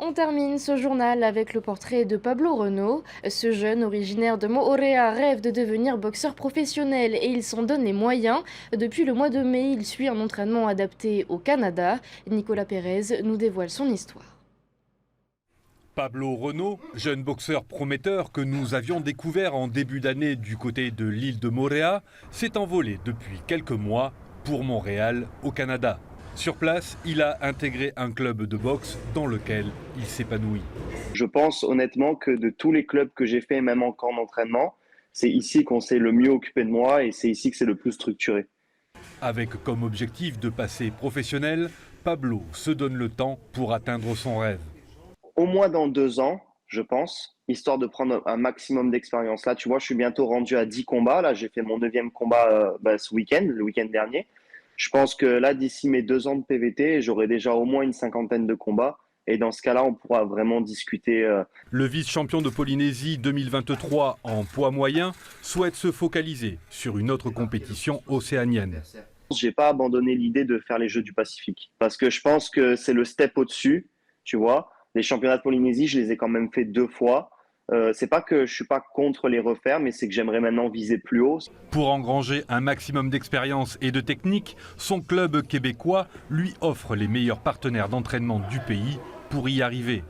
On termine ce journal avec le portrait de Pablo Renaud. Ce jeune originaire de Moorea rêve de devenir boxeur professionnel et il s'en donne les moyens. Depuis le mois de mai, il suit un entraînement adapté au Canada. Nicolas Pérez nous dévoile son histoire. Pablo Renaud, jeune boxeur prometteur que nous avions découvert en début d'année du côté de l'île de Moorea, s'est envolé depuis quelques mois pour Montréal, au Canada. Sur place, il a intégré un club de boxe dans lequel il s'épanouit. Je pense honnêtement que de tous les clubs que j'ai fait, même en camp d'entraînement, c'est ici qu'on s'est le mieux occupé de moi et c'est ici que c'est le plus structuré. Avec comme objectif de passer professionnel, Pablo se donne le temps pour atteindre son rêve. Au moins dans 2 ans, je pense, histoire de prendre un maximum d'expérience. Là, tu vois, je suis bientôt rendu à 10 combats. Là, j'ai fait mon 9e combat ce week-end, le week-end dernier. Je pense que là, d'ici mes 2 ans de PVT, j'aurai déjà au moins une cinquantaine de combats. Et dans ce cas-là, on pourra vraiment discuter. Le vice-champion de Polynésie 2023 en poids moyen souhaite se focaliser sur une autre compétition océanienne. J'ai pas abandonné l'idée de faire les Jeux du Pacifique parce que je pense que c'est le step au-dessus, tu vois. Les championnats de Polynésie, je les ai quand même fait 2 fois. C'est pas que je suis pas contre les refaire, mais c'est que j'aimerais maintenant viser plus haut. Pour engranger un maximum d'expérience et de technique, son club québécois lui offre les meilleurs partenaires d'entraînement du pays pour y arriver.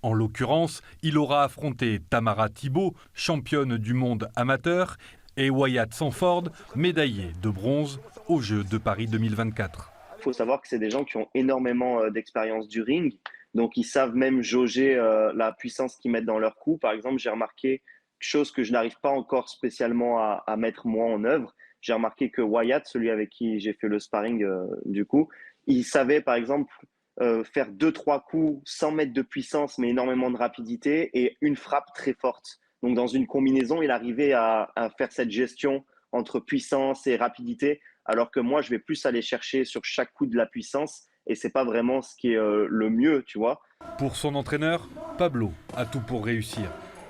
En l'occurrence, il aura affronté Tamara Thibault, championne du monde amateur, et Wyatt Sanford, médaillé de bronze aux Jeux de Paris 2024. Il faut savoir que c'est des gens qui ont énormément d'expérience du ring, donc ils savent même jauger la puissance qu'ils mettent dans leur coup. Par exemple, j'ai remarqué chose que je n'arrive pas encore spécialement à mettre moi en œuvre. J'ai remarqué que Wyatt, celui avec qui j'ai fait le sparring du coup, il savait par exemple faire 2-3 coups sans mettre de puissance mais énormément de rapidité et une frappe très forte. Donc dans une combinaison, il arrivait à faire cette gestion entre puissance et rapidité, alors que moi, je vais plus aller chercher sur chaque coup de la puissance et c'est pas vraiment ce qui est le mieux, tu vois. Pour son entraîneur, Pablo a tout pour réussir.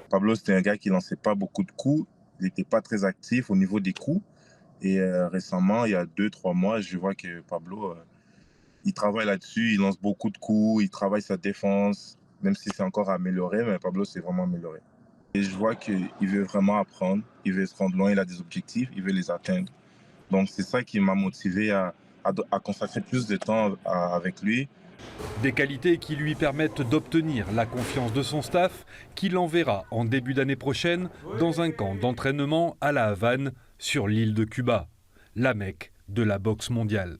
Pablo, c'était un gars qui lançait pas beaucoup de coups, il n'était pas très actif au niveau des coups. Et récemment, il y a 2-3 mois, je vois que Pablo, il travaille là-dessus, il lance beaucoup de coups, il travaille sa défense, même si c'est encore amélioré, mais Pablo s'est vraiment amélioré. Et je vois qu'il veut vraiment apprendre, il veut se rendre loin, il a des objectifs, il veut les atteindre. Donc c'est ça qui m'a motivé à consacrer plus de temps avec lui. Des qualités qui lui permettent d'obtenir la confiance de son staff, qui l'enverra en début d'année prochaine dans un camp d'entraînement à La Havane, sur l'île de Cuba, la Mecque de la boxe mondiale.